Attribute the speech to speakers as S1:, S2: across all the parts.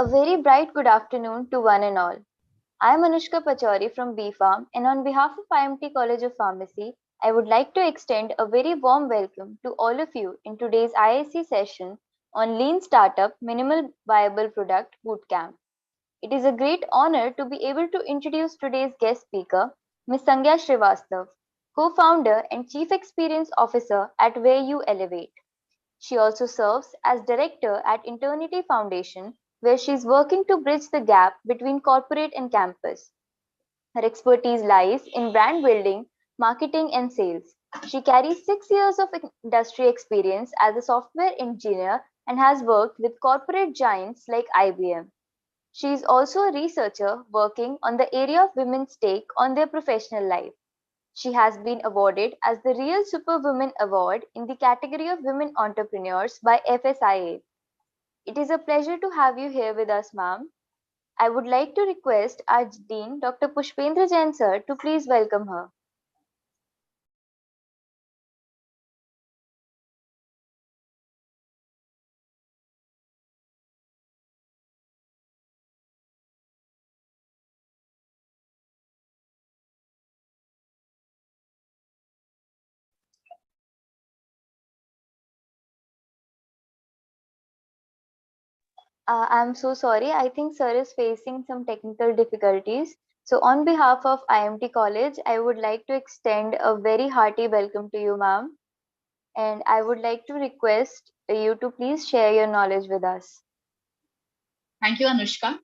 S1: A very bright good afternoon to one and all. I am Anushka Pachauri from BPharm, and on behalf of IMT College of Pharmacy, I would like to extend a very warm welcome to all of you in today's IIC session on Lean Startup Minimal Viable Product Bootcamp. It is a great honor to be able to introduce today's guest speaker, Ms. Sangya Srivastav, co-founder and Chief Experience Officer at Where You Elevate. She also serves as director at Eternity Foundation, where she is working to bridge the gap between corporate and campus. Her expertise lies in brand building, marketing, and sales. She carries 6 years of industry experience as a software engineer and has worked with corporate giants like IBM. She is also a researcher working on the area of women's take on their professional life. She has been awarded as the Real Superwoman Award in the category of Women Entrepreneurs by FSIA. It is a pleasure to have you here with us, ma'am. I would like to request our Dean, Dr. Pushpendra Jain sir, to please welcome her. I'm so sorry. I think sir is facing some technical difficulties. So, on behalf of IMT College, I would like to extend a very hearty welcome to you, ma'am. And I would like to request you to please share your knowledge with us.
S2: Thank you, Anushka.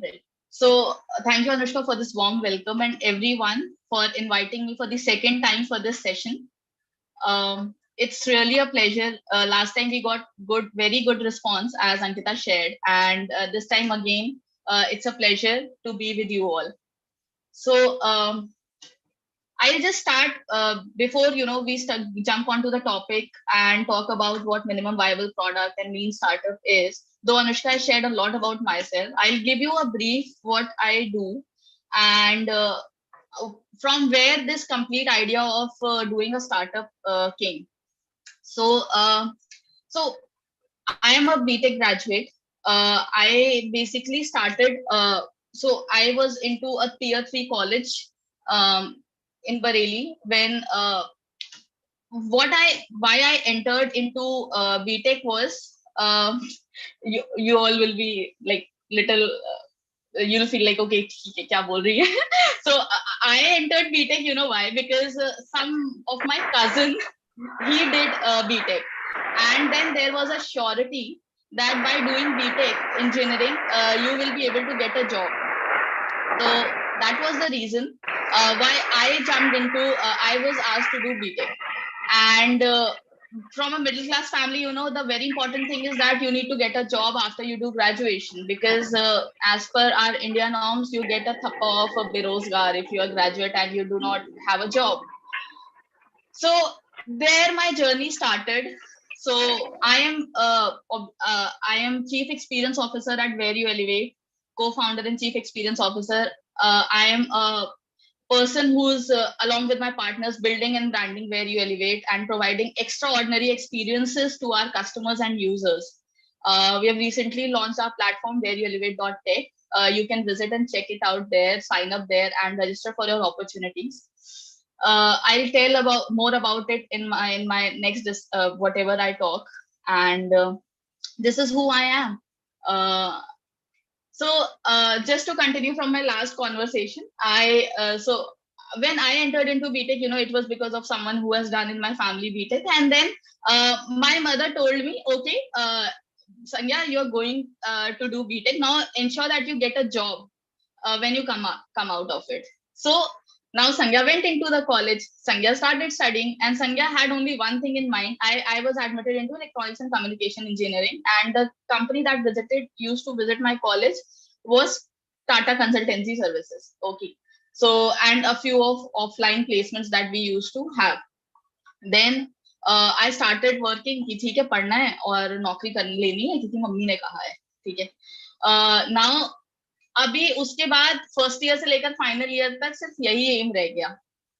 S2: Well, So, thank you, Anushka, for this warm welcome and everyone for inviting me for the second time for this session. It's really a pleasure. Last time we got very good response as Ankita shared, and this time again, it's a pleasure to be with you all. So, I'll just start before jump onto the topic and talk about what minimum viable product and lean startup is. Though Anushka has shared a lot about myself, I'll give you a brief what I do and from where this complete idea of doing a startup came. So, so I am a BTech graduate. I basically started. So I was into a tier 3 college um, in Bareilly when why I entered into BTech was you all will be like little you'll feel like okay ठीक है, क्या बोल रही है? So I entered BTech, you know why? Because some of my cousin he did BTech, and then there was a surety that by doing BTech engineering you will be able to get a job. So that was the reason why I jumped into. I was asked to do BTech, and from a middle class family, you know, the very important thing is that you need to get a job after you do graduation because as per our India norms, you get a thappa of a berozgar if you are a graduate and you do not have a job. So there my journey started. So I am chief experience officer at Where You Elevate, co-founder and chief experience officer. I am a person who's along with my partners building and branding Where You Elevate and providing extraordinary experiences to our customers and users. We have recently launched our platform whereyouelevate.tech. You can visit and check it out there, sign up there and register for your opportunities. I'll tell about more about it in my next whatever I talk, and this is who I am. uh, just to continue from my last conversation, so when I entered into BTech, you know, it was because of someone who has done in my family BTech, and then my mother told me, okay, Sangya, you're going to do BTech now. Ensure that you get a job when you come out of it. So now Sangya went into the college. Sangya started studying, and Sangya had only one thing in mind. I was admitted into electronics and communication engineering, and the company that used to visit my college was Tata Consultancy Services. Okay. So and a few of offline placements that we used to have. Then I started working कि ठीक है पढ़ना है और नौकरी कर लेनी है क्योंकि मम्मी ने कहा है ठीक है. Now अभी उसके बाद फर्स्ट ईयर से लेकर फाइनल ईयर तक सिर्फ यही एम रह गया.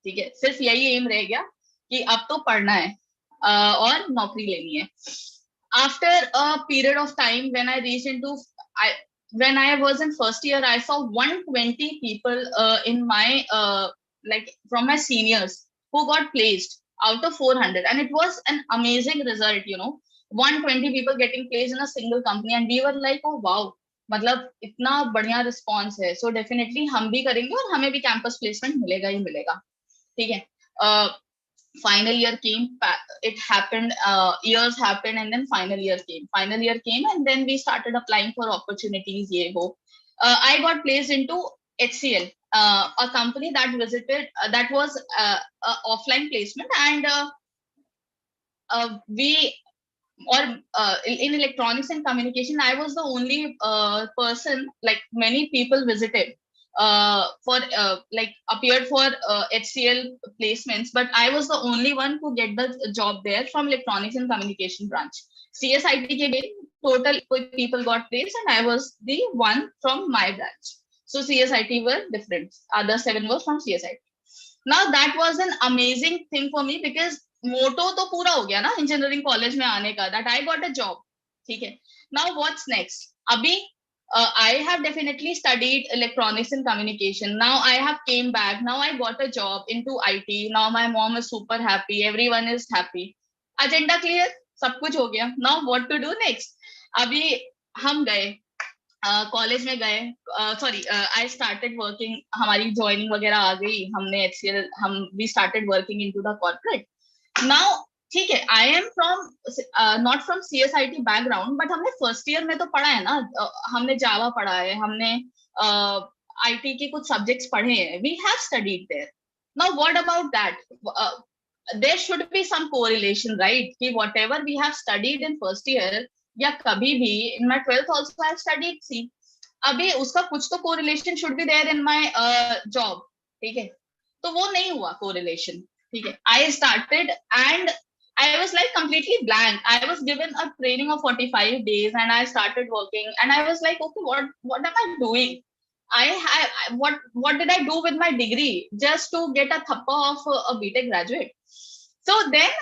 S2: ठीक है, सिर्फ यही एम रह गया कि अब तो पढ़ना है और नौकरी लेनी है. after a period of time, when I reached into, when I was in first year, I saw 120 people in my like from my seniors who got placed out of 400, and it was an amazing result. 120 people getting placed in a single company, and we were like, oh wow, मतलब इतना बढ़िया response है. So definitely हम भी करेंगे और हमें भी कैंपस प्लेसमेंट मिलेगा ही मिलेगा. ठीक है. Final year came, it happened, years happened, and then final year came, and then we started applying for opportunities. I got placed into HCL, a company that visited, that was a offline placement, and we or in electronics and communication, I was the only person, like many people visited for like appeared for HCL placements, but I was the only one who get the job there from electronics and communication branch. CSIT ke bhi total people got placed, and I was the one from my branch. So CSIT were different. Other 7 were from CSIT. Now that was an amazing thing for me, because मोटो तो पूरा हो गया ना engineering college में आने का, that I got a job. ठीक है. Now what's next? अभी I have definitely studied electronics and communication. Now I have came back. Now I got a job into IT. Now my mom is super happy. Everyone is happy. Agenda clear. सब कुछ हो गया. Now what to do next? अभी हम गए college में गए. Sorry, I started working. हमारी ज्वाइनिंग वगैरह आ गई. हमने HCL, we started working into the corporate. Now ठीक है, I am from not from CSIT background, but हमने फर्स्ट ईयर में तो पढ़ा है ना. हमने जावा पढ़ा है, हमने IT के कुछ सब्जेक्ट्स पढ़े हैं. We have studied there. Now what about that? there should be some correlation, right? कि whatever we have studied in first year, या कभी भी in my 12th also I have studied C. अभी उसका कुछ तो correlation should be there in my job. ठीक है. तो वो नहीं हुआ correlation. ठीक है. I started and I was like completely blank. I was given a training of 45 days and I started working, and I was like, okay, what am I doing? What did I do with my degree just to get a thappa of a BTech graduate? So then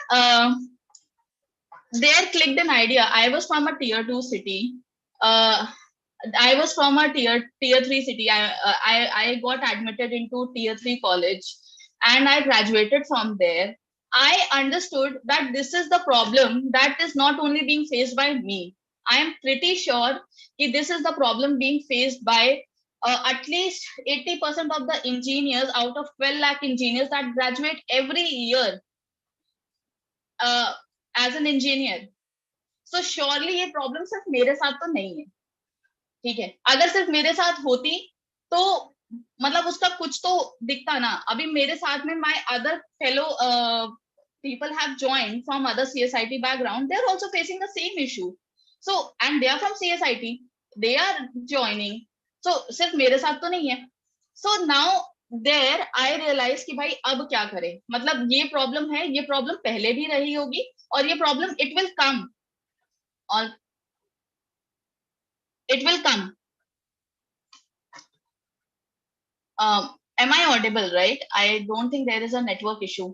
S2: there clicked an idea. I was from a tier 2 city. I was from a tier 3 city. I got admitted into tier 3 college, and I graduated from there. I understood that this is the problem that is not only being faced by me. I am pretty sure that this is the problem being faced by at least 80% of the engineers out of 12 lakh engineers that graduate every year as an engineer. So surely ये problem सिर्फ मेरे साथ तो नहीं है. ठीक है. अगर सिर्फ मेरे साथ होती तो मतलब उसका कुछ तो दिखता ना. अभी मेरे साथ में my other fellow people have joined from other CSIT background. They're also facing the same issue. So and they are from CSIT. They are joining. So सिर्फ मेरे साथ तो नहीं है. So now there I realize कि भाई अब क्या करें. मतलब ये प्रॉब्लम है, ये प्रॉब्लम पहले भी रही होगी, और ये प्रॉब्लम it will come. और it will come. Am I audible, right? I don't think there is a network issue.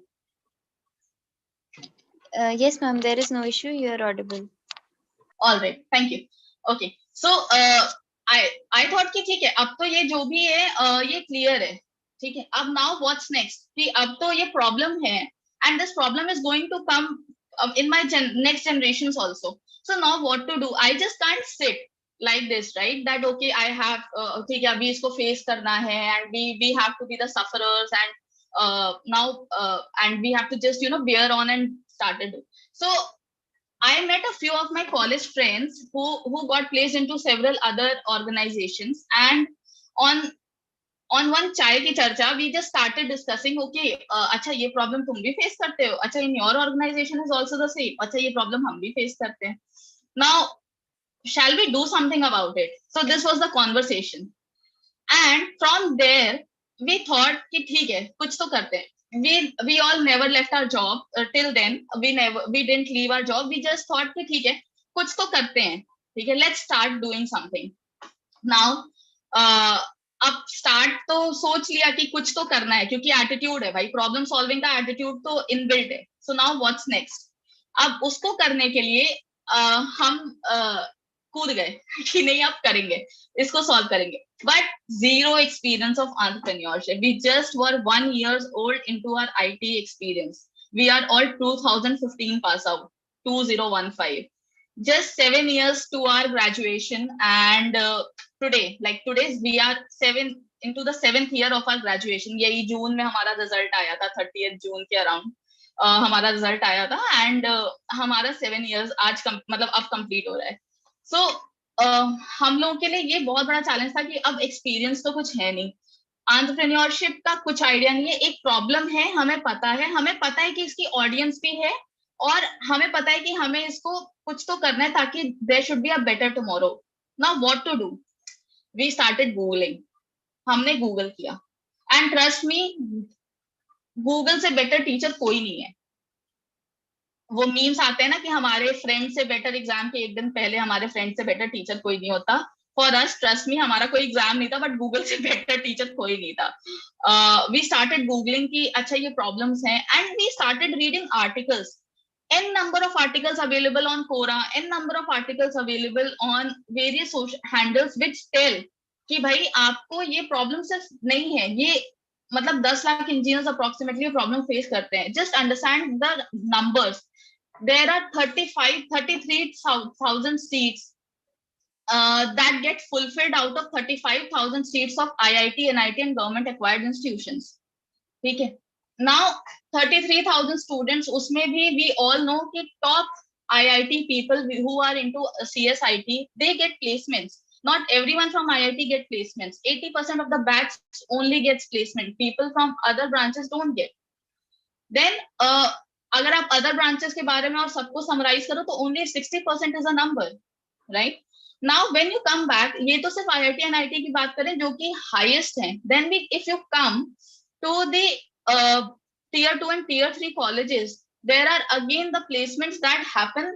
S1: Yes, ma'am, there is no issue. You are audible.
S2: All right, thank you. Okay, so I thought कि ठीक है, अब तो ये जो भी है ये क्लियर है. ठीक है. अब now what's next? कि अब तो ये प्रॉब्लम है, and this problem is going to come in my next generations also. So now what to do? I just can't sit like this, right? That okay, I have ठीक है, अभी इसको face करना है, and we have to be the sufferers, and now and we have to just bear on and start it. So I met a few of my college friends who got placed into several other organizations, and on one चाय की चर्चा we just started discussing, okay, अच्छा ये problem तुम भी face करते हो, अच्छा in your organization is also the same, अच्छा ये problem हम भी face करते हैं. Now shall we do something about it? So this was the conversation, and from there we thought कि ठीक है, कुछ तो करते हैं. We all never left our job till then. We didn't leave our job. We just thought कि ठीक है, कुछ तो करते हैं. ठीक है, let's start doing something. Now अब स्टार्ट तो सोच लिया कि कुछ तो करना है, क्योंकि एटीट्यूड है भाई, प्रॉब्लम सॉल्विंग का एटीट्यूड तो इनबिल्ट है. So now what's next? अब उसको करने के लिए हम कूद गए कि नहीं अब करेंगे, इसको सॉल्व करेंगे, but zero experience of entrepreneurship. We just were 1 year old into our IT experience. We are all 2015 pass out, 2015. Just 7 years to our graduation, and today we are seven into the 7th year of our graduation. यही जून में हमारा result आया था, 30th जून के around हमारा result आया था, and हमारा 7 years आज मतलब अब कंप्लीट हो रहा है. सो हम लोगों के लिए ये बहुत बड़ा चैलेंज था कि अब एक्सपीरियंस तो कुछ है नहीं, एंटरप्रेन्योरशिप का कुछ आइडिया नहीं है, एक प्रॉब्लम है, हमें पता है कि इसकी ऑडियंस भी है, और हमें पता है कि हमें इसको कुछ तो करना है ताकि there should be a better tomorrow. Now what to do? We started googling. हमने गूगल किया, एंड ट्रस्ट मी, गूगल से बेटर टीचर कोई नहीं है. वो मीम्स आते हैं ना कि हमारे फ्रेंड से बेटर, एग्जाम के एक दिन पहले हमारे फ्रेंड से बेटर टीचर कोई नहीं होता. फॉर अस, ट्रस्ट मी, हमारा कोई एग्जाम नहीं था, बट गूगल से बेटर टीचर कोई नहीं था. वी स्टार्टेड गूगलिंग कि अच्छा ये प्रॉब्लम्स हैं, and we started reading articles. n number of articles available on Quora, n number of articles available on various social handles which tell कि भाई आपको ये प्रॉब्लम सिर्फ नहीं है, ये मतलब 10 lakh engineers approximately problem face करते हैं. Just understand the numbers. There are 33,000 seats that get fulfilled out of 35,000 seats of IIT, NIT and government acquired institutions. ठीक है. Now 33,000 students, उसमें भी we all know कि top IIT people who are into CSIT, they get placements. Not everyone from IIT get placements. 80% of the batch only gets placement. People from other branches don't get. Then अगर आप other branches के बारे में और सबको summarise करो तो only 60% is a number, right? Now when you come back, ये तो सिर्फ IIT NIT की बात करें जो कि हाईएस्ट है. Then we if you come to the tier 2 and tier 3 colleges, there are again the placements that happen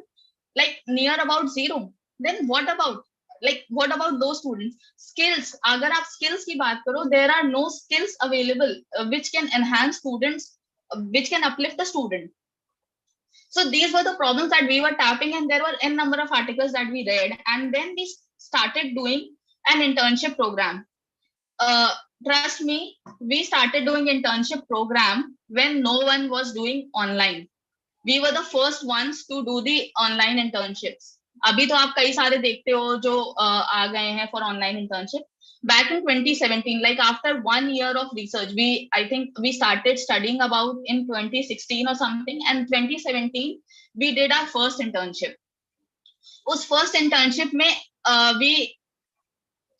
S2: like near about zero. Then what about those students? Skills, अगर आप skills की बात करो, there are no skills available which can enhance students, which can uplift the student. So these were the problems that we were tapping, and there were n number of articles that we read, and then we started doing an internship program. Trust me, we started doing internship program when no one was doing online. We were the first ones to do the online internships. अभी तो आप कई सारे देखते हो जो आ गए हैं for online internship. Back in 2017, like after 1 year of research, I think we started studying about in 2016 or something, and 2017 we did our first internship. उस first internship में we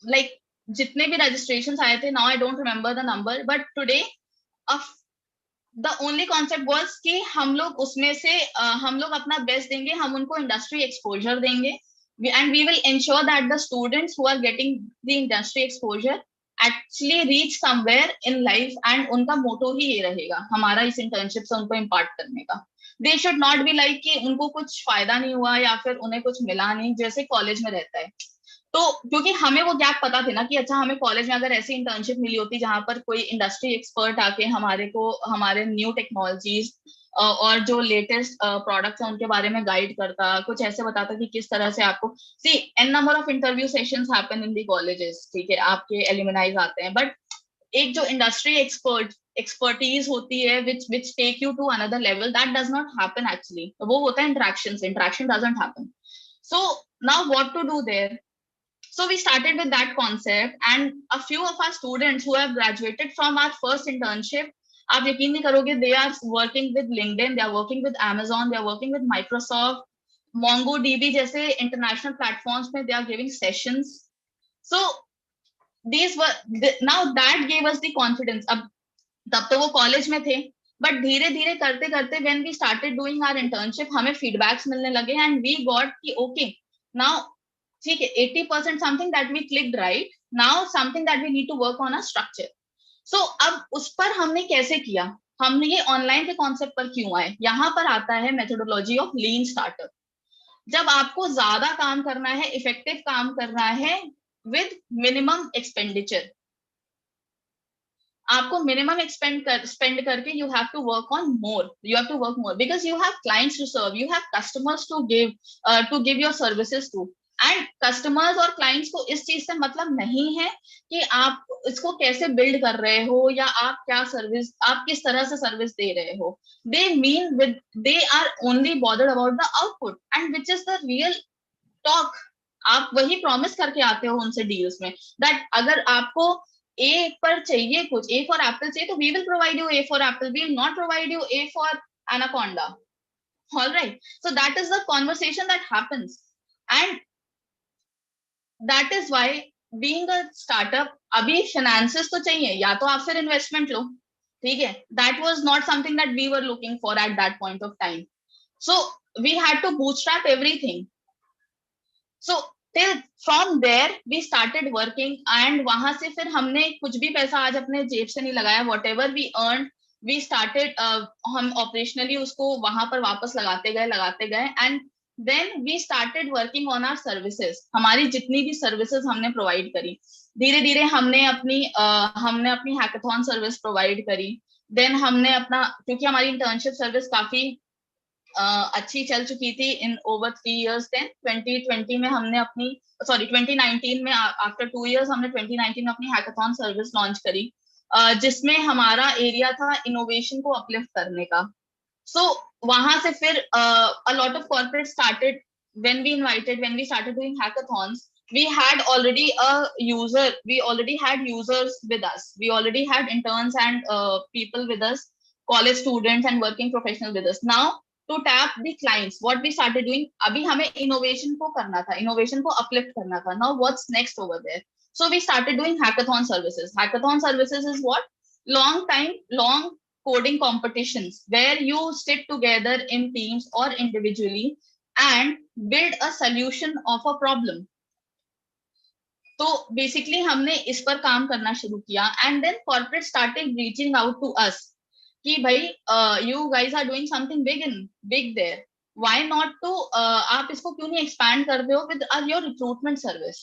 S2: like जितने भी registrations आए थे, now I don't remember the number, but today the only concept was कि हम लोग उसमें से हम लोग अपना बेस्ट देंगे, हम उनको इंडस्ट्री एक्सपोजर देंगे, and we will ensure that the students who are getting the industry exposure actually reach somewhere in life, and उनका मोटो ही ये रहेगा हमारा इस इंटर्नशिप से उनको इम्पार्ट करने का. They should not be like कि उनको कुछ फायदा नहीं हुआ या फिर उन्हें कुछ मिला नहीं, जैसे कॉलेज में रहता है. तो क्योंकि हमें वो गैप पता थे ना कि अच्छा हमें कॉलेज में अगर ऐसी इंटर्नशिप मिली होती जहां पर कोई इंडस्ट्री एक्सपर्ट आके हमारे न्यू टेक्नोलॉजीज और जो लेटेस्ट प्रोडक्ट्स हैं उनके बारे में गाइड करता, कुछ ऐसे बताता कि किस तरह से आपको see n number of interview sessions happen in the colleges. ठीक है, आपके एल्यूमिनाइज आते हैं, बट एक जो इंडस्ट्री एक्सपर्टीज होती है which take you to another level, that does not happen actually. वो होता है interaction doesn't happen. So now what to do there? So we started with that concept, and a few of our students who have graduated from our first internship, आप यकीन नहीं करोगे, they are working with LinkedIn, they are working with Amazon, they are working with Microsoft, MongoDB जैसे international platforms में they are giving sessions. So these were now that gave us the confidence. अब तब तो वो college में थे, but धीरे धीरे करते करते when we started doing our internship, हमें feedbacks मिलने लगे, and we got कि okay, now ठीक है, 80% something that we clicked right, now something that we need to work on a structure. So अब उस पर हमने कैसे किया, हमने ये ऑनलाइन के कॉन्सेप्ट पर क्यों आए, यहाँ पर आता है मेथोडोलॉजी ऑफ लीन स्टार्टअप. जब आपको ज्यादा काम करना है, इफेक्टिव काम करना है विद मिनिमम एक्सपेंडिचर, आपको मिनिमम स्पेंड करके you have to work on more, you have to work more because you have clients to serve, you have customers to give your services to. And customers और clients को इस चीज से मतलब नहीं है कि आप इसको कैसे बिल्ड कर रहे हो या आप क्या सर्विस, आप किस तरह से सर्विस दे रहे हो। They mean with, they are only bothered about the output and which is the real talk. आप वही प्रॉमिस करके आते हो उनसे डील्स में, दैट अगर आपको ए पर चाहिए कुछ, ए फॉर एप्पल चाहिए, तो we will provide you A for apple, we will not provide you A for anaconda. All right, so that is the conversation that happens and that is why being a startup, अभी finances तो चाहिए, या तो आप फिर investment लो, ठीक है। That was not something that we were looking for at that point of time, so we had to bootstrap everything. So till from there we started working and वहां से फिर हमने कुछ भी पैसा आज अपने जेब से नहीं लगाया, whatever we earned we started, हम ऑपरेशनली उसको वहां पर वापस लगाते गए and then we started working on our services. हमारी जितनी भी सर्विसेज हमने प्रोवाइड करी, धीरे धीरे हमने अपनी हैकाथॉन सर्विस प्रोवाइड करी। देन हमने अपना, क्योंकि हमारी इंटर्नशिप सर्विस काफी अच्छी चल चुकी थी इन ओवर 3 years। देन 2020 में हमने अपनी, सॉरी 2019 में, आफ्टर 2 years हमने 2019 में अपनी हैकाथॉन सर्विस लॉन्च करी, जिसमें हमारा एरिया था इनोवेशन को अपलिफ्ट करने का। सो वहां से फिर a lot of corporate started, when we started doing hackathons, we had already had users with us, we already had interns and people with us, college students and working professionals with us. Now to tap the clients, what we started doing, abhi hame innovation ko karna tha, innovation ko uplift karna tha. Now what's next over there? So we started doing hackathon services. Hackathon services is what? Long coding competitions where you sit together in teams or individually and build a solution of a problem. तो basically हमने इस पर काम करना शुरू किया and then corporate started reaching out to us कि भाई you guys are doing something big there, why not to, आप इसको क्यों नहीं एक्सपैंड करते हो विद योर रिक्रूटमेंट सर्विस,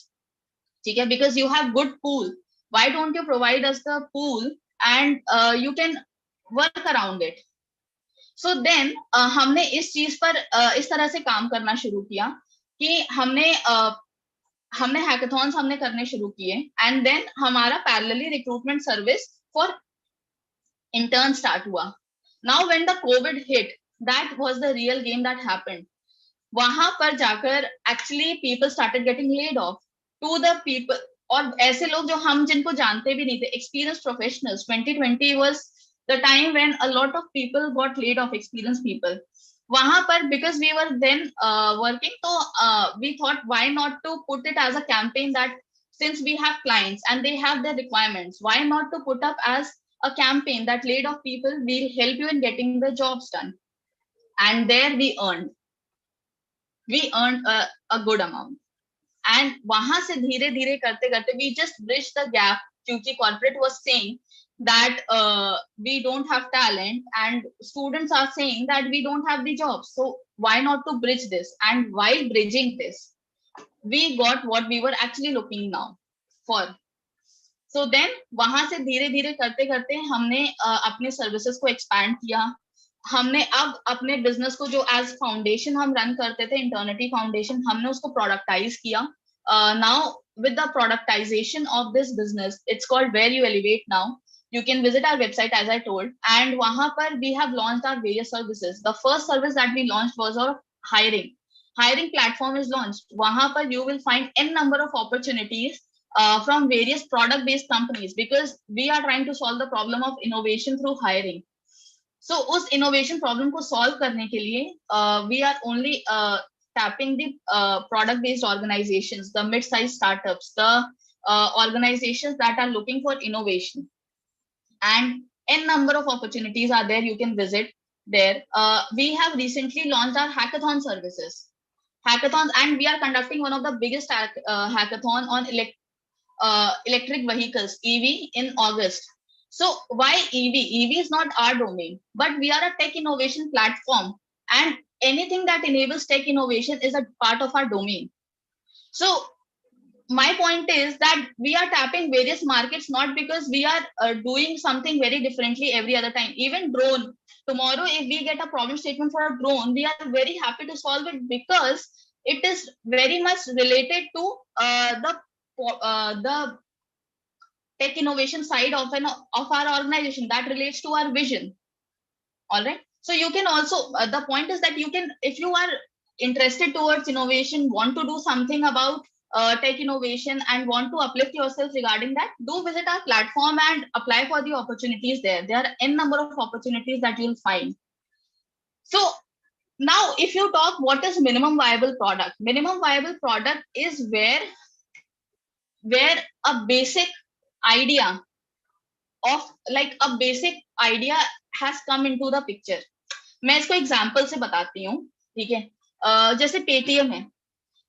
S2: ठीक है, because you have good pool, why don't you provide us the pool and you can work around it. So then हमने इस चीज पर इस तरह से काम करना शुरू किया कि हमने हैकाथॉन्स हमने करने शुरू किए एंड देन हमारा parallelly recruitment service for intern start हुआ। Now when the COVID hit, that was the real game that happened. वहां पर जाकर actually people started getting laid off to the people, और ऐसे लोग जो हम जिनको जानते भी नहीं थे, experience professionals. 2020 was the time when a lot of people got laid off, experience people. वहां पर because we were then working, तो we thought why not to put it as a campaign that since we have clients and they have their requirements, why not to put up as a campaign that laid off people will help you in getting the jobs done. And there we earned a good amount and wahan se dheere dheere karte karte we just bridged the gap, kyunki corporate was saying that we don't have talent and students are saying that we don't have the jobs, so why not to bridge this. And while bridging this we got what we were actually looking now for. So then वहां से धीरे धीरे करते करते हमने अपने services को expand किया। हमने अब अपने बिजनेस को जो एज फाउंडेशन हम रन करते थे, इंटर्निटी फाउंडेशन, हमने उसको प्रोडक्टाइज किया। Now with the productization of this business, it's called Where You Elevate now. You can visit our website as I told, and wahan par we have launched our various services. The first service that we launched was our hiring platform is launched. Wahan par you will find n number of opportunities from various product based companies, because we are trying to solve the problem of innovation through hiring. So उस innovation problem को solve करने के लिए we are only tapping the product based organizations, the mid-sized startups, the organizations that are looking for innovation, and n number of opportunities are there. You can visit there. We have recently launched our hackathon services, hackathons, and we are conducting one of the biggest hackathon on electric vehicles, EV, in August. So why EV? EV is not our domain, but we are a tech innovation platform, and anything that enables tech innovation is a part of our domain. So my point is that we are tapping various markets not because we are doing something very differently every other time. Even drone, tomorrow if we get a problem statement for a drone, we are very happy to solve it because it is very much related to the tech innovation side of our organization that relates to our vision. All right, so you can also the point is that you can, if you are interested towards innovation, want to do something about tech innovation and want to uplift yourself regarding that, do visit our platform and apply for the opportunities there. There are n number of opportunities that you'll find. So now if you talk what is minimum viable product, minimum viable product is where a basic idea of like a basic idea has come into the picture. मैं इसको example से बताती हूँ, ठीक है। जैसे Paytm है,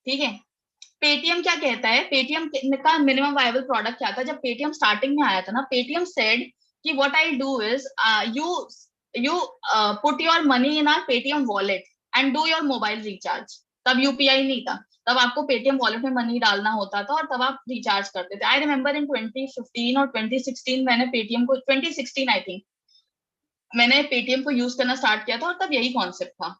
S2: ठीक है। पेटीएम क्या कहता है, पेटीएम का मिनिमम वायबल प्रोडक्ट क्या था? जब पेटीएम स्टार्टिंग में आया था ना, पेटीएम सेड कि what I do is you put your money in our Paytm wallet and do your mobile recharge. तब यूपीआई नहीं था, तब आपको पेटीएम वॉलेट में मनी डालना होता था और तब आप रिचार्ज करते थे। आई रिमेम्बर इन 2015 और 2016 मैंने पेटीएम को 2016 आई थिंक मैंने पेटीएम को यूज करना स्टार्ट किया था और तब यही कॉन्सेप्ट था।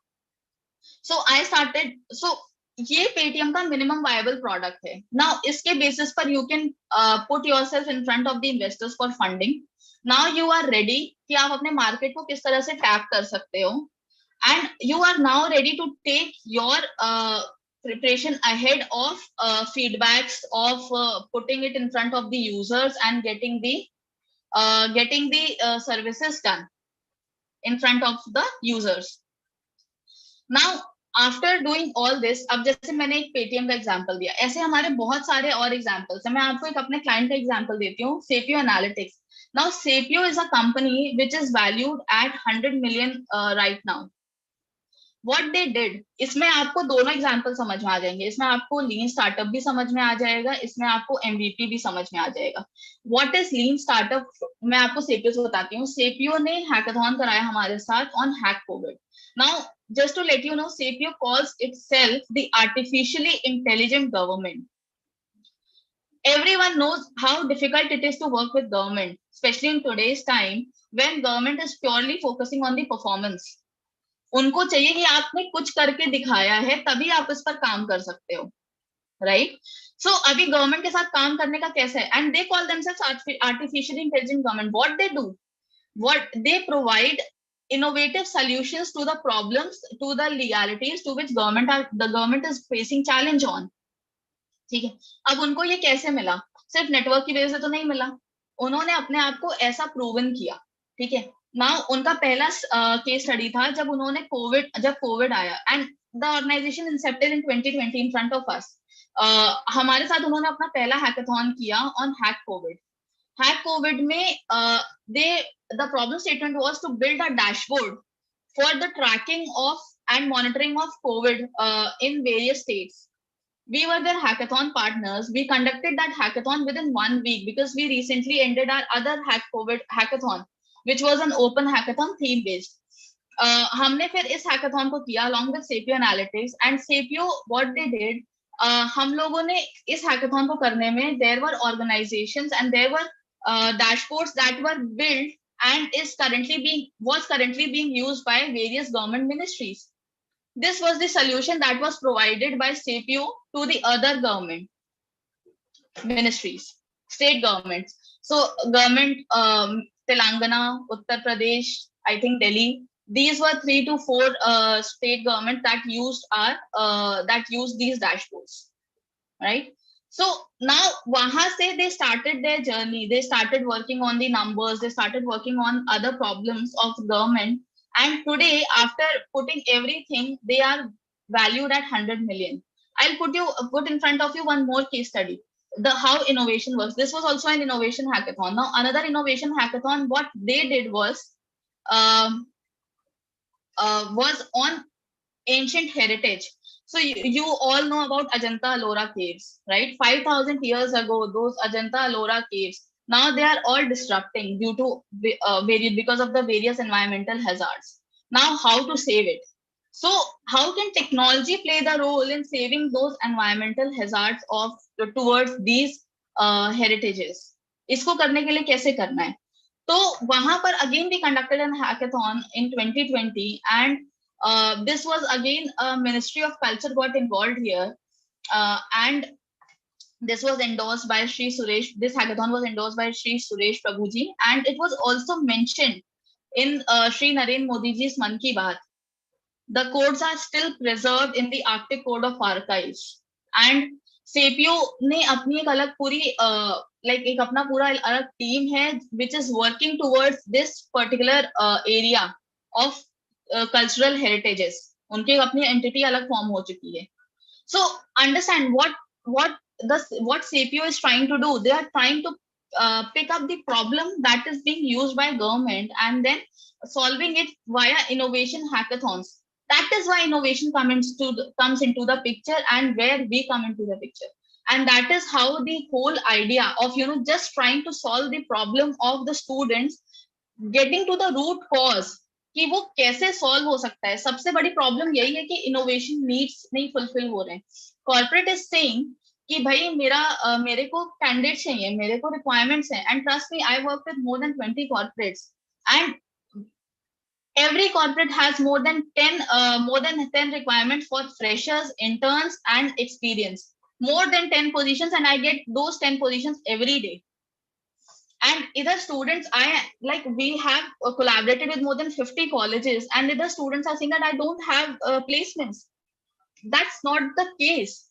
S2: सो ये पेटीएम का मिनिमम वायबल प्रोडक्ट है। नाउ इसके बेसिस पर you can put yourself in front of the investors for funding. Now you are ready कि आप अपने मार्केट को किस तरह से टैप कर सकते हो, and you are now ready to take your preparation ahead of feedbacks of putting it in front of the users and getting the services done in front of the users. Now after doing all this, अब जैसे मैंने एक Paytm का example दिया, ऐसे हमारे बहुत सारे और एग्जांपल्स हैं। मैं आपको एक अपने क्लाइंट का एग्जांपल देती हूँ, sapio analytics. Now Sapio is a company which is valued at 100 million right now. What they did, इसमें आपको दोनों एग्जांपल समझ में आ जाएंगे। इसमें आपको लीन स्टार्टअप भी समझ में आ जाएगा, इसमें आपको एमवीपी भी समझ में आ जाएगा। व्हाट इज लीन स्टार्टअप, मैं आपको सेपियो से बताती हूँ। सेपियो ने हैकाथॉन कराया हमारे साथ on hack Covid. Now just to let you know, Sapio calls itself the artificially intelligent government. Everyone knows how difficult it is to work with government, especially in today's time when government is purely focusing on the performance. उनको चाहिए कि आपने कुछ करके दिखाया है तभी आप इस पर काम कर सकते हो, राइट? सो अभी गवर्नमेंट के साथ काम करने का कैसे है, and they call themselves artificially intelligent government. What they do, what they provide innovative solutions to the problems, to the legalities to which the government is facing challenge on, ठीक है। अब उनको ये कैसे मिला? सिर्फ नेटवर्क की वजह से तो नहीं मिला, उन्होंने अपने आप को ऐसा प्रूवन किया, ठीक है। नाउ उनका पहला केस स्टडी था जब कोविड आया, and the organization incepted in 2020 in front of us. हमारे साथ उन्होंने अपना पहला हैकाथॉन किया on hack covid. Hack covid में the problem statement was to build a dashboard for the tracking of and monitoring of COVID in various states. We were their hackathon partners. We conducted that hackathon within 1 week because we recently ended our other hack COVID hackathon, which was an open hackathon theme based. हमने फिर इस hackathon को किया along with Sapio Analytics, and Sapio what they did, हम लोगों ने इस hackathon को करने में there were organizations and there were dashboards that were built and was currently being used by various government ministries. This was the solution that was provided by Sapio to the other government ministries, state governments. So government Telangana, Uttar Pradesh, I think Delhi, these were 3 to 4 state governments that used these dashboards, right? So now wahan se they started their journey, they started working on the numbers, they started working on other problems of government, and today after putting everything they are valued at 100 million. I'll put in front of you one more case study, how innovation works. This was also an innovation hackathon. Now another innovation hackathon, what they did was on ancient heritage. So you all know about Ajanta Ellora caves, right? 5,000 years ago, those Ajanta Ellora caves, now they are all disrupting due to because of the various environmental hazards. Now how to save it? So how can technology play the role in saving those environmental hazards of towards these heritages? इसको करने के लिए कैसे करना है? तो वहां पर again we conducted an hackathon in 2020, and this was again a Ministry of Culture got involved here, and this was endorsed by Sri Suresh. This hackathon was endorsed by Sri Suresh Prabhuji, and it was also mentioned in Sri Narendra Modi ji's Man Ki Baat. The codes are still preserved in the Arctic Code of Archives, and CPO ने अपनी एक अलग पूरी like एक अपना पूरा अलग team है which is working towards this particular area of cultural heritages. उनकी अपनी entity अलग form हो चुकी है. So understand what what CPO is trying to do. They are trying to pick up the problem that is being used by government and then solving it via innovation hackathons. That is why innovation comes into the picture, and where we come into the picture. And that is how the whole idea of just trying to solve the problem of the students, getting to the root cause कि वो कैसे solve हो सकता है. सबसे बड़ी problem यही है कि इनोवेशन नीड्स नहीं फुलफिल हो रहे हैं. कॉर्पोरेट इज सेइंग कि भाई मेरे को कैंडिडेट चाहिए, मेरे को रिक्वायरमेंट्स हैं, and trust me, I work with more than 20 corporates, and every corporate has more than 10 requirements for freshers, interns, and experience. More than 10 positions, and I get those 10 positions every day. And either students, we have collaborated with more than 50 colleges, and either students are saying that I don't have placements. That's not the case.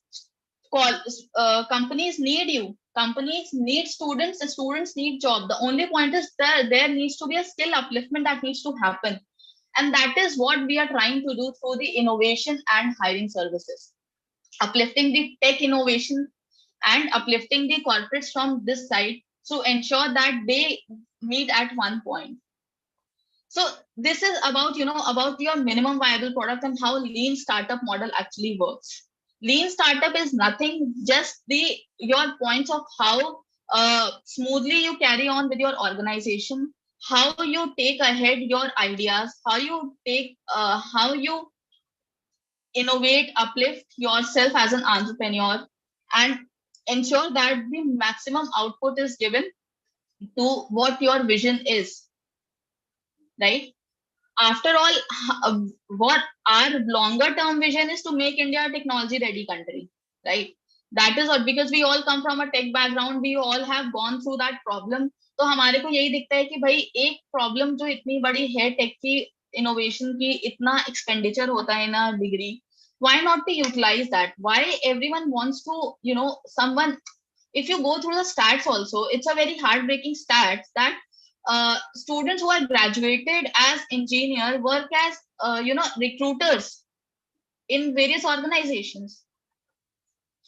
S2: Companies need you. Companies need students. The students need job. The only point is that there needs to be a skill upliftment that needs to happen. And that is what we are trying to do through the innovation and hiring services. Uplifting the tech innovation and uplifting the corporates from this side to ensure that they meet at one point. So this is about, about your minimum viable product and how lean startup model actually works. Lean startup is nothing, just your points of how smoothly you carry on with your organization, how you take ahead your ideas, how you innovate, uplift yourself as an entrepreneur, and ensure that the maximum output is given to what your vision is, right? After all, what our longer term vision is to make India a technology ready country, right? That is what, because we all come from a tech background, we all have gone through that problem. तो हमारे को यही दिखता है कि भाई एक problem जो इतनी बड़ी है टेक की इनोवेशन की, इतना एक्सपेंडिचर होता है ना degree, why not to utilize that? Why everyone wants to, someone, if you go through the stats also, it's a very heartbreaking stats that students who are graduated as engineer work as recruiters in various organizations.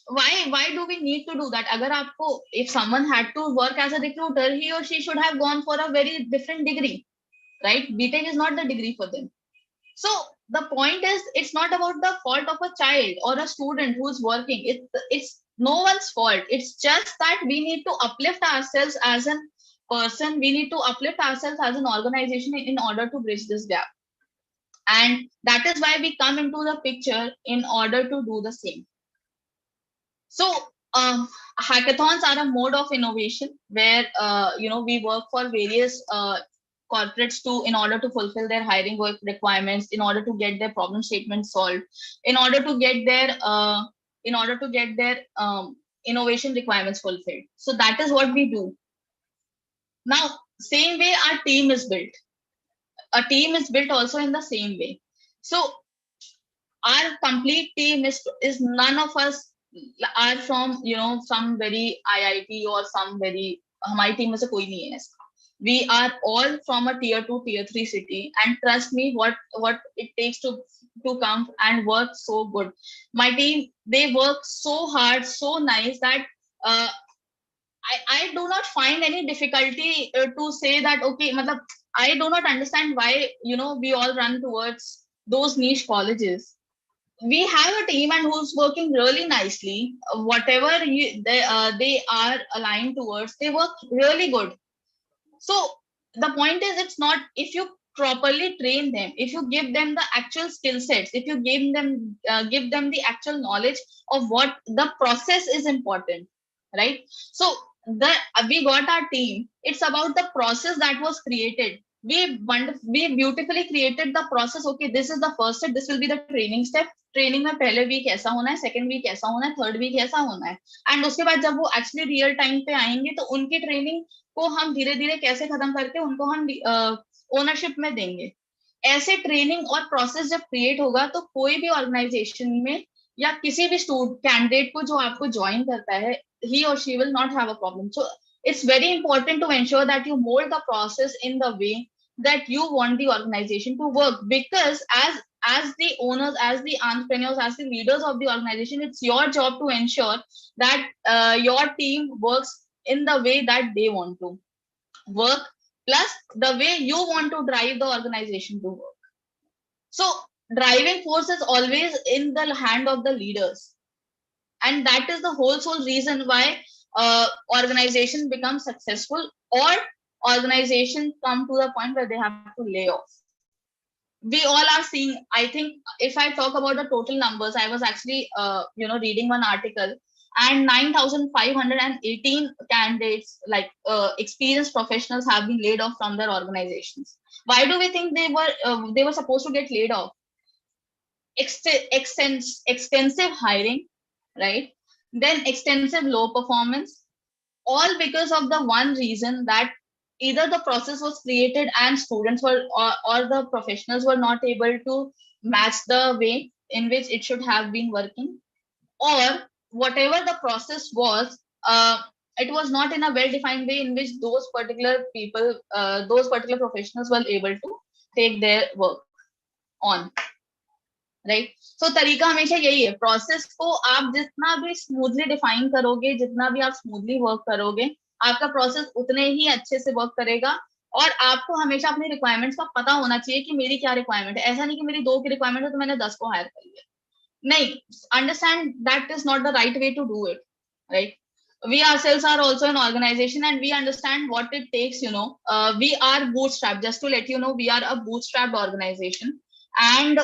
S2: Why do we need to do that? Agar aapko, if someone had to work as a recruiter, he or she should have gone for a very different degree, right? BTech is not the degree for them. So the point is, it's not about the fault of a child or a student who's working. It's no one's fault. It's just that we need to uplift ourselves as a person. We need to uplift ourselves as an organization in order to bridge this gap. And that is why we come into the picture in order to do the same. So hackathons are a mode of innovation where we work for various corporates in order to fulfill their hiring work requirements, in order to get their problem statements solved, in order to get their innovation requirements fulfilled. So that is what we do. Now, same way our team is built. A team is built also in the same way. So our complete team is none of us are from some very IIT or some very, हमारी team में से कोई नहीं है ऐसा. We are all from a tier 2, tier 3 city, and trust me, what it takes to come and work so good. My team, they work so hard, so nice that I do not find any difficulty to say that, okay, matlab, I do not understand why we all run towards those niche colleges. We have a team and who's working really nicely. Whatever they are aligned towards, they work really good. So the point is, it's not, if you properly train them, if you give them the actual skill sets, if you give them the actual knowledge of what the process is important, right? So the we got our team, it's about the process that was created. We beautifully created the process. Okay, this is the first step, this will be the training step. Training में पहले week ऐसा होना है, second week ऐसा होना है, third week ऐसा होना है, एंड उसके बाद जब वो एक्चुअली रियल टाइम पे आएंगे तो उनकी ट्रेनिंग को हम धीरे धीरे कैसे खत्म करके उनको हम ओनरशिप में देंगे। ऐसे ट्रेनिंग और प्रोसेस जब क्रिएट होगा तो कोई भी ऑर्गेनाइजेशन में या किसी भी कैंडिडेट को जो आपको ज्वाइन करता है, he or she will not have a problem. So it's very important to ensure that you mold the process in the way that you want the organization to work, because as the owners, as the entrepreneurs, as the leaders of the organization, it's your job to ensure that your team works in the way that they want to work, plus the way you want to drive the organization to work. So driving force is always in the hand of the leaders, and that is the whole sole reason why organization becomes successful, or organizations come to the point where they have to lay off. We all are seeing, I think, if I talk about the total numbers, I was actually reading one article, and 9,518 candidates, like experienced professionals, have been laid off from their organizations. Why do we think they were supposed to get laid off? Extensive hiring, right? Then extensive low performance, all because of the one reason that either the process was created and students were, or the professionals were not able to match the way in which it should have been working, or whatever the process was, it was not in a well defined way in which those particular people, those particular professionals were able to take their work on, right. So तरीका हमेशा यही है, process को आप जितना भी smoothly define करोगे, जितना भी आप स्मूथली वर्क करोगे, आपका प्रोसेस उतने ही अच्छे से वर्क करेगा। और आपको हमेशा अपनी रिक्वायरमेंट्स का पता होना चाहिए कि मेरी क्या रिक्वायरमेंट है। ऐसा नहीं कि मेरी 2 की रिक्वायरमेंट है तो मैंने 10 को हायर कर लिया, नहीं। Understand that is not the right way to do it, right. We ourselves are also an organization and we understand what it takes, we are bootstrapped. Just to let you know, we are a bootstrapped organization and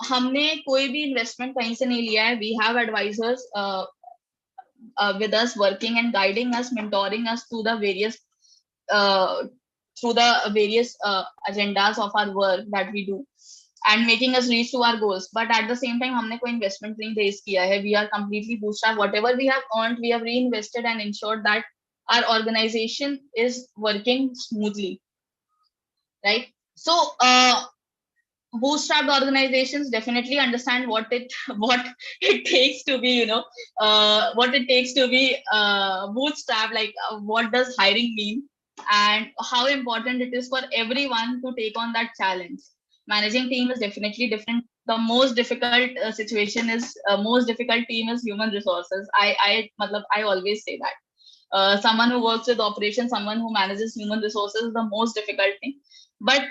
S2: हमने कोई भी investment कहीं से नहीं लिया है। We have advisors with us, working and guiding us, mentoring us through the various agendas of our work that we do and making us reach to our goals. But at the same time, हमने कोई investment नहीं raise किया है. We are completely bootstrapped. Whatever we have earned, we have reinvested and ensured that our organization is working smoothly, right? So bootstrapped organizations definitely understand what it takes to be, what it takes to be bootstrapped, like what does hiring mean and how important it is for everyone to take on that challenge. Managing team is definitely different. The most difficult situation is most difficult team is human resources. I always say that someone who works with operations, someone who manages human resources is the most difficult thing. But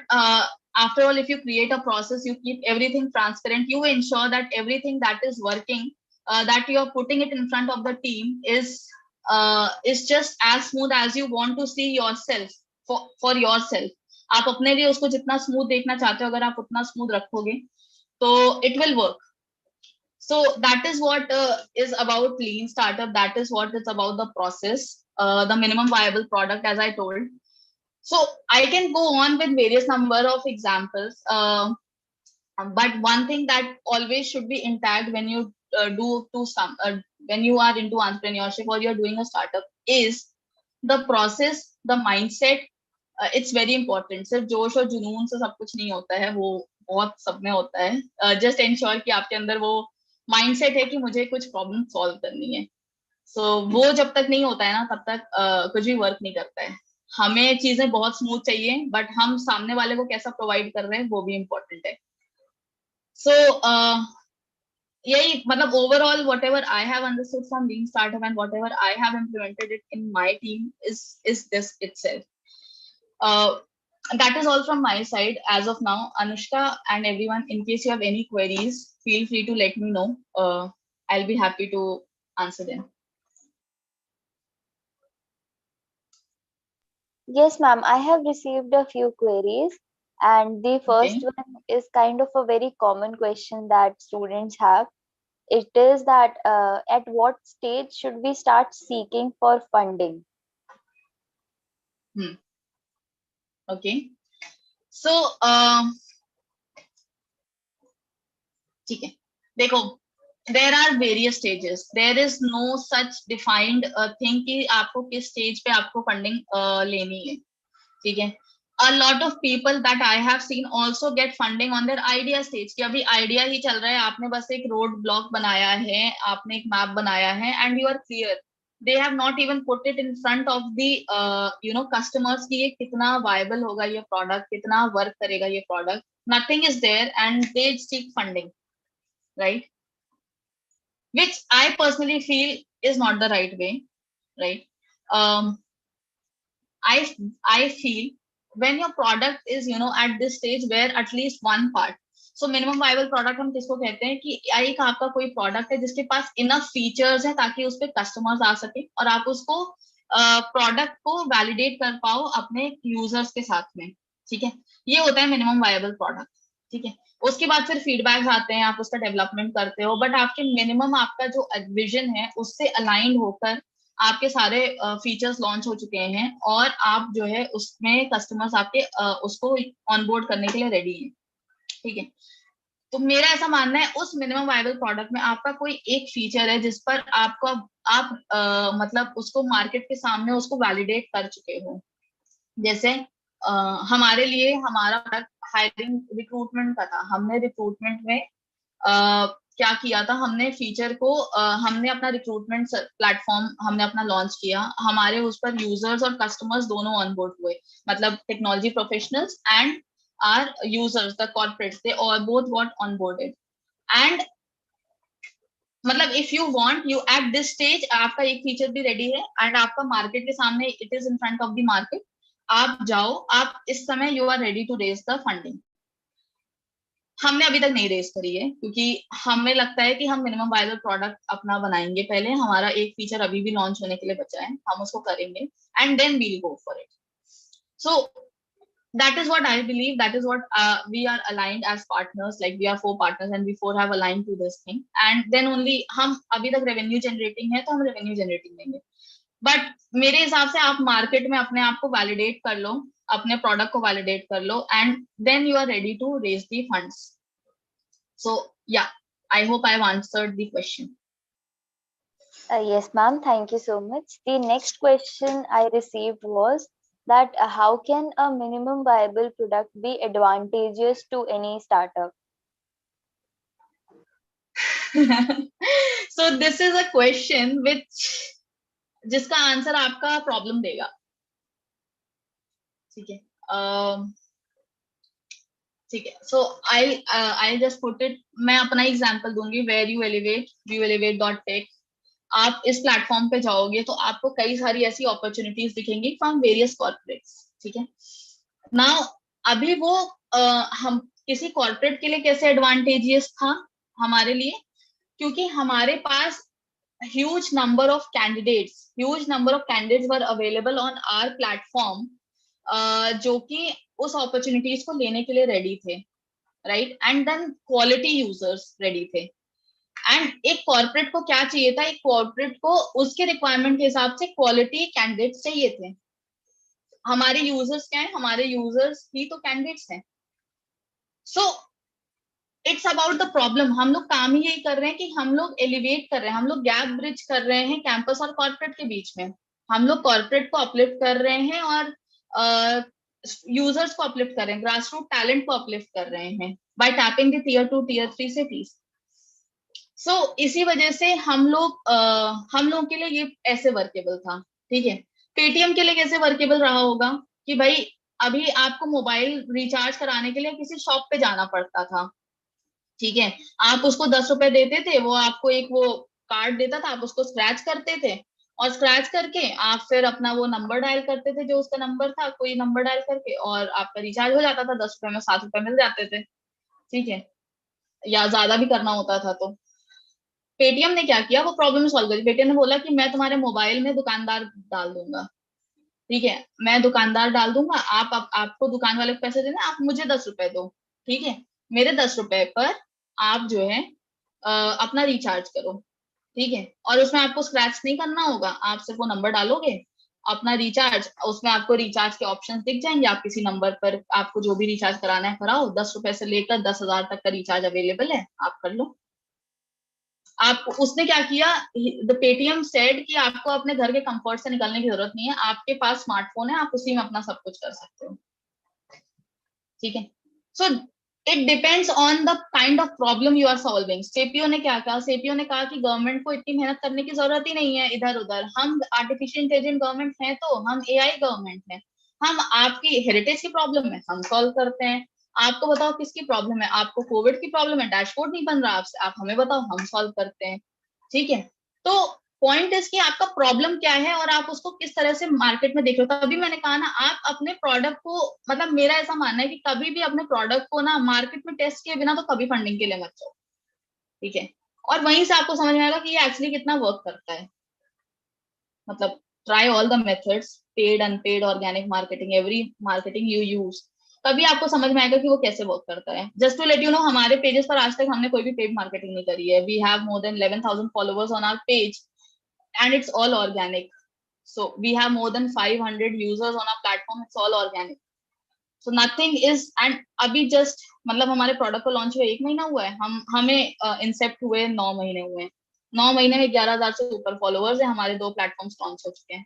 S2: after all, if you create a process, you keep everything transparent, you ensure that everything that is working, that you are putting it in front of the team is just as smooth as you want to see yourself for yourself. आप अपने लिए उसको जितना smooth देखना चाहते हो, अगर आप उतना स्मूथ रखोगे तो it will work. So that is what is about lean startup. That is what is about the process, the minimum viable product, as I told. So I can go on with various number of examples, but one thing that always should be intact when you when you are into entrepreneurship or you're doing a startup is the process, the mindset. It's very important. सिर्फ जोश और जुनून से सब कुछ नहीं होता है, वो बहुत सब में होता है। Just ensure कि आपके अंदर वो mindset है कि मुझे कुछ problem solve करनी है। So वो जब तक नहीं होता है ना, तब तक कुछ भी work नहीं करता है। हमें चीजें बहुत स्मूथ चाहिए, बट हम सामने वाले को कैसा प्रोवाइड कर रहे हैं वो भी इम्पोर्टेंट है। सो यही मतलब overall whatever I have understood from lean startup and whatever I have implemented it in my team is this itself. That is all from my side as of now. Anushka and everyone, in case you have any queries, feel free to let me know. I'll be happy to answer them.
S1: Yes, ma'am. I have received a few queries. And the first
S2: Okay.
S1: one is kind of a very common question that students have. It is that at what stage should we start seeking for funding?
S2: Hmm. Okay. So ठीक है, देखो, there are various stages, there is no such defined thing कि आपको किस stage पे आपको funding लेनी है, ठीक है. A lot of people that I have seen also get funding on their idea stage, कि अभी आइडिया ही चल रहा है, आपने बस एक रोड ब्लॉक बनाया है, आपने एक मैप बनाया है, and you are clear. They have not even put it in front of the customers कि ये कितना viable होगा ये product, कितना work करेगा ये product. Nothing is there and they seek funding, right? Which I personally feel is not the right way, right? Um, I feel when your product is at this stage where at least one part, so minimum viable product हम किसको कहते हैं कि एक आपका कोई product है जिसके पास enough features है ताकि उस पे customers आ सके और आप उसको product को validate कर पाओ अपने users के साथ में, ठीक है. ये होता है minimum viable product, ठीक है. उसके बाद फिर फीडबैक्स आते हैं, आप उसका डेवलपमेंट करते हो, बट आपके मिनिमम आपका जो विजन है उससे अलाइंड होकर आपके सारे फीचर्स लॉन्च हो चुके हैं और आप जो है उसमें कस्टमर्स आपके उसको ऑनबोर्ड करने के लिए रेडी हैं, ठीक है. तो मेरा ऐसा मानना है उस मिनिमम वायबल प्रोडक्ट में आपका कोई एक फीचर है जिस पर आपको आप मतलब उसको मार्केट के सामने उसको वैलिडेट कर चुके हो. जैसे हमारे लिए हमारा प्रोडक्ट हायरिंग रिक्रूटमेंट का था, हमने रिक्रूटमेंट में क्या किया था, हमने फीचर को हमने अपना रिक्रूटमेंट प्लेटफॉर्म हमने अपना लॉन्च किया, हमारे उस पर यूजर्स और कस्टमर्स दोनों ऑनबोर्ड हुए, मतलब technology professionals and our users the corporates they are both got onboarded. And मतलब if you want you at this stage आपका एक फीचर भी रेडी है एंड आपका मार्केट के सामने it is in front of the market, आप जाओ, आप इस समय you are ready to raise the funding. हमने अभी तक नहीं रेस करी है क्योंकि हमें लगता है कि हम मिनिमम वायबल प्रोडक्ट अपना बनाएंगे पहले, हमारा एक फीचर अभी भी लॉन्च होने के लिए बचा है, हम उसको करेंगे and then we'll go for it. So that is what I believe, that is what we are aligned as partners, like we are 4 partners and we 4 have aligned to this thing and then only हम अभी तक revenue generating है तो हम revenue generating देंगे. But मेरे हिसाब से आप मार्केट में अपने आप को वैलिडेट कर लो, अपने प्रोडक्ट को वैलिडेट कर लो and then you are ready to raise the funds. So yeah, I hope I've answered the question.
S1: Yes, ma'am. Thank you so much. The next question I received was that how can a minimum viable product be advantageous to any startup?
S2: So this is a question which जिसका answer आपका problem देगा, ठीक है. ठीक है. So I just put it, मैं अपना example दूंगी, where you elevate dot tech. आप इस प्लेटफॉर्म पे जाओगे तो आपको कई सारी ऐसी अपॉर्चुनिटीज दिखेंगी फ्रॉम वेरियस कॉर्पोरेट्स, ठीक है. नाउ अभी वो हम किसी कॉर्पोरेट के लिए कैसे एडवांटेजियस था हमारे लिए, क्योंकि हमारे पास huge number of candidates were available on our platform, जो कि उस अपॉर्चुनिटीज को लेने के लिए रेडी थे, right. And then quality users ready थे. एंड एक कॉर्पोरेट को क्या चाहिए था, एक कॉर्पोरेट को उसके रिक्वायरमेंट के हिसाब से क्वालिटी कैंडिडेट्स चाहिए थे. हमारे यूजर्स क्या है, हमारे यूजर्स ही तो कैंडिडेट्स हैं. So it's about the problem. हम लोग काम ही यही कर रहे हैं कि हम लोग एलिवेट कर रहे हैं, हम लोग गैप ब्रिज कर रहे हैं कैंपस और कॉर्पोरेट के बीच में. हम लोग कॉर्पोरेट को अपलिफ्ट कर रहे हैं और यूजर्स को अपलिफ्ट कर रहे हैं, ग्रास रूट टैलेंट को अपलिफ्ट कर रहे हैं by tapping the tier 2 tier 3 cities. So इसी वजह से हम लोग के लिए ये ऐसे वर्केबल था, ठीक है. पेटीएम के लिए कैसे वर्केबल रहा होगा कि भाई अभी आपको मोबाइल रिचार्ज कराने के लिए किसी शॉप पे जाना पड़ता था, ठीक है. आप उसको 10 रुपए देते थे, वो आपको एक वो कार्ड देता था, आप उसको स्क्रैच करते थे और स्क्रैच करके आप फिर अपना वो नंबर डायल करते थे, जो उसका नंबर था, कोई नंबर डायल करके, और आपका रिचार्ज हो जाता था. 10 रुपए में 7 रुपए मिल जाते थे, ठीक है, या ज्यादा भी करना होता था. तो पेटीएम ने क्या किया, वो प्रॉब्लम सॉल्व करी. पेटीएम ने बोला कि मैं तुम्हारे मोबाइल में दुकानदार डाल दूंगा, ठीक है, मैं दुकानदार डाल दूंगा, आपको दुकान वाले को पैसे देने, आप मुझे 10 रुपए दो, ठीक है, मेरे 10 रुपए पर आप जो है अपना रिचार्ज करो, ठीक है, और उसमें आपको स्क्रैच नहीं करना होगा, आप सिर्फ वो नंबर डालोगे, अपना रिचार्ज, उसमें आपको रिचार्ज के ऑप्शंस दिख जाएंगे, आप किसी नंबर पर आपको जो भी रिचार्ज कराना है कराओ, 10 रुपए से लेकर 10,000 तक का रिचार्ज अवेलेबल है, आप कर लो। आप उसने क्या किया, द पेटीएम सेड कि आपको अपने घर के कंफर्ट से निकलने की जरूरत नहीं है, आपके पास स्मार्टफोन है, आप उसी में अपना सब कुछ कर सकते हो, ठीक है। So it depends on the kind of problem you are solving. CPO ने क्या कहा, सीपीओ ने कहा कि गवर्नमेंट को इतनी मेहनत करने की जरूरत ही नहीं है इधर उधर, हम आर्टिफिशियल इंटेलिजेंट गवर्नमेंट है, तो हम एआई गवर्नमेंट है, हम आपकी हेरिटेज की प्रॉब्लम है हम सॉल्व करते हैं, आपको बताओ किसकी प्रॉब्लम है, आपको कोविड की प्रॉब्लम है, डैशबोर्ड नहीं बन रहा आपसे, आप हमें बताओ, हम सॉल्व करते हैं, ठीक है। तो पॉइंट इज कि आपका प्रॉब्लम क्या है और आप उसको किस तरह से मार्केट में देख रहे हो। तभी मैंने कहा ना, आप अपने प्रोडक्ट को, मतलब मेरा ऐसा मानना है कि कभी भी अपने प्रोडक्ट को ना मार्केट में टेस्ट किए बिना तो कभी फंडिंग के लिए मत जाओ, ठीक है, और वहीं से आपको समझ में आएगा कि ये एक्चुअली कितना वर्क करता है, मतलब try all the methods, paid unpaid organic marketing, every marketing you use, तभी आपको समझ में आएगा कि वो कैसे वर्क करता है। Just to let you know, हमारे पेजेस पर आज तक हमने कोई भी पेड मार्केटिंग नहीं करी है, we have more than 11,000 followers on our page and it's all organic. So we have more than 500 users on our platform. It's all organic. So nothing is, and अभी just मतलब हमारे product को launch हुए 1 महीना हुआ है, हमें incept हुए 9 महीने हुए हैं, 9 महीने में 11,000 से ऊपर फॉलोअर्स है, हमारे 2 प्लेटफॉर्म्स लॉन्च हो चुके हैं।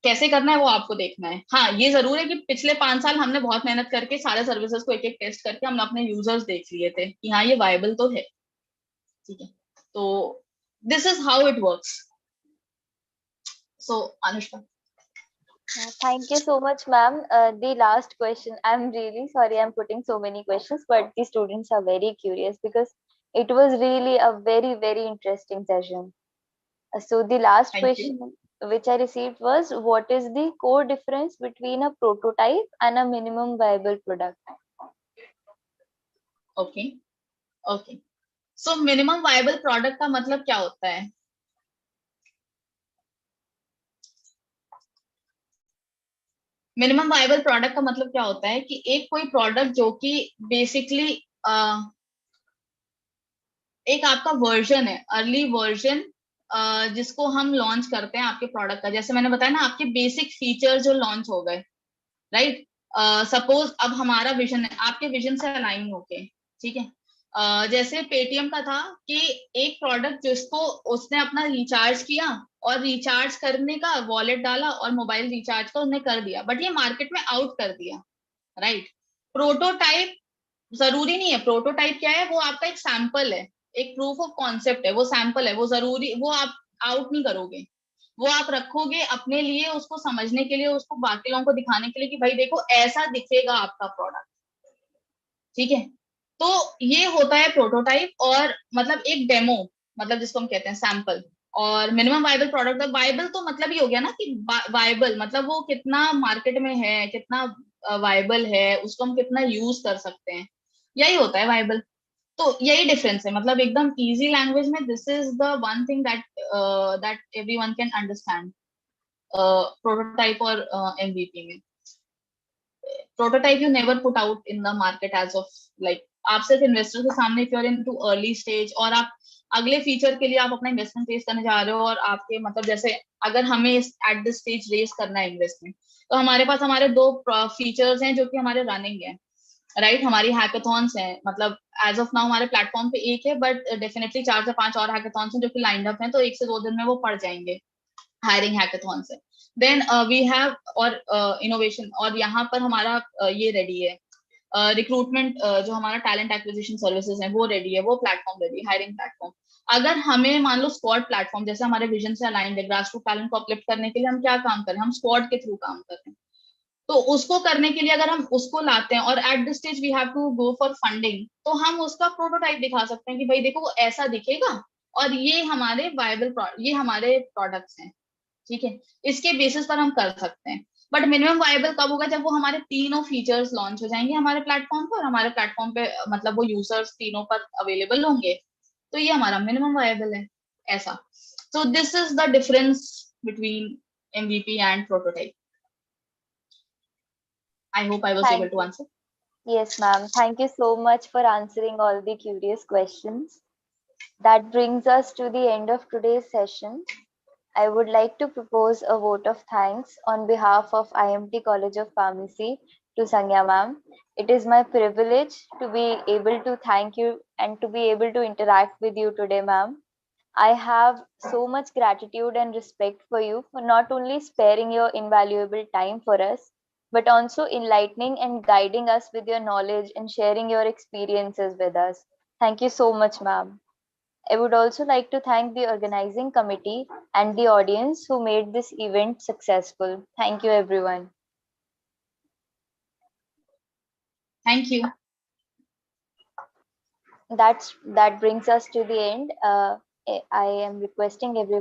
S2: कैसे करना है वो आपको देखना है। हाँ, ये जरूर है कि पिछले 5 साल हमने बहुत मेहनत करके सारे सर्विसेज को एक एक टेस्ट करके हमने अपने यूजर्स देख लिए थे कि हाँ ये वायबल तो है, ठीक है। तो this is how it works. So Anushka,
S1: Thank you so much, ma'am. The last question. I'm really sorry I'm putting so many questions, but the students are very curious because it was really a very, very interesting session. So the last
S2: thank you.
S1: question which I received was, what is the core difference between a prototype and a minimum viable product?
S2: Okay, okay, so minimum viable product का मतलब क्या होता है? Minimum viable product का मतलब क्या होता है कि एक कोई प्रोडक्ट जो कि बेसिकली एक आपका वर्जन है, अर्ली वर्जन, जिसको हम लॉन्च करते हैं आपके प्रोडक्ट का, जैसे मैंने बताया ना, आपके बेसिक फीचर जो लॉन्च हो गए, राइट। सपोज अब हमारा विजन है, आपके विजन से अलाइन होके, ठीक है। जैसे पेटीएम का था कि एक प्रोडक्ट जिसको उसने अपना रिचार्ज किया और रिचार्ज करने का वॉलेट डाला और मोबाइल रिचार्ज का उसने कर दिया, बट ये मार्केट में आउट कर दिया, राइट। प्रोटोटाइप जरूरी नहीं है, प्रोटोटाइप क्या है, वो आपका एक सैंपल है, एक प्रूफ ऑफ कॉन्सेप्ट है, वो सैंपल है, वो जरूरी, वो आप आउट नहीं करोगे, वो आप रखोगे अपने लिए, उसको समझने के लिए, उसको बाकी लोगों को दिखाने के लिए कि भाई देखो ऐसा दिखेगा आपका प्रोडक्ट, ठीक है। तो ये होता है प्रोटोटाइप, और मतलब एक डेमो, मतलब जिसको हम कहते हैं सैंपल। और मिनिमम वायबल प्रोडक्ट, वायबल तो मतलब ही हो गया ना कि वायबल मतलब वो कितना मार्केट में है, कितना वायबल है, उसको हम कितना यूज कर सकते हैं, यही होता है वायबल। तो यही डिफरेंस है, मतलब एकदम इजी लैंग्वेज में, this is the one thing that that everyone can understand prototype और एमवीपी में। Prototype you never put out in the market as of, like आप सिर्फ इन्वेस्टर के सामने, if you are in too early stage और आप अगले feature के लिए आप अपना इन्वेस्टमेंट रेज करने जा रहे हो, और आपके मतलब जैसे अगर हमें एट दिस स्टेज रेज करना है इन्वेस्टमेंट, तो हमारे पास हमारे 2 फीचर्स हैं जो कि हमारे रनिंग है, राइट। हमारी हैकाथॉन्स हैं, मतलब एज ऑफ नाउ हमारे प्लेटफॉर्म पे एक है, बट डेफिनेटली 4 से 5 और हैकाथॉन्स हैं जो कि लाइंड अप हैं, तो 1 से 2 दिन में वो पड़ जाएंगे, हायरिंग हैकाथॉन से। देन वी हैव और इनोवेशन, और यहाँ पर हमारा ये रेडी है, रिक्रूटमेंट, जो हमारा टैलेंट एक्विजिशन सर्विसेज है वो रेडी है, वो प्लेटफॉर्म रेडी है, हायरिंग प्लेटफॉर्म। अगर हमें मान लो स्क्वाड प्लेटफॉर्म, जैसे हमारे विजन से अलाइंड है, ग्रास रूट टैलेंट को अपलिफ्ट करने के लिए हम क्या काम करें, हम स्क्वाड के थ्रू काम कर रहे हैं, तो उसको करने के लिए अगर हम उसको लाते हैं और at this stage we have to go for funding, तो हम उसका प्रोटोटाइप दिखा सकते हैं कि भाई देखो वो ऐसा दिखेगा, और ये हमारे वायबल, ये हमारे प्रोडक्ट्स हैं, ठीक है, इसके बेसिस पर हम कर सकते हैं। बट मिनिमम वायबल कब होगा, जब वो हमारे तीनों फीचर्स लॉन्च हो जाएंगे हमारे प्लेटफॉर्म पर, हमारे प्लेटफॉर्म पे मतलब वो यूजर्स तीनों पर अवेलेबल होंगे, तो ये हमारा मिनिमम वायबल है, ऐसा। So this is the difference between MVP and prototype. I hope I was
S1: Thank
S2: able to
S1: you.
S2: answer.
S1: Yes, ma'am. Thank you so much for answering all the curious questions. That brings us to the end of today's session. I would like to propose a vote of thanks on behalf of IMT College of Pharmacy to Sangya ma'am. It is my privilege to be able to thank you and to be able to interact with you today, ma'am. I have so much gratitude and respect for you for not only sparing your invaluable time for us, but also enlightening and guiding us with your knowledge and sharing your experiences with us. Thank you so much, ma'am. I would also like to thank the organizing committee and the audience who made this event successful. Thank you, everyone.
S2: Thank you.
S1: That brings us to the end. I am requesting everyone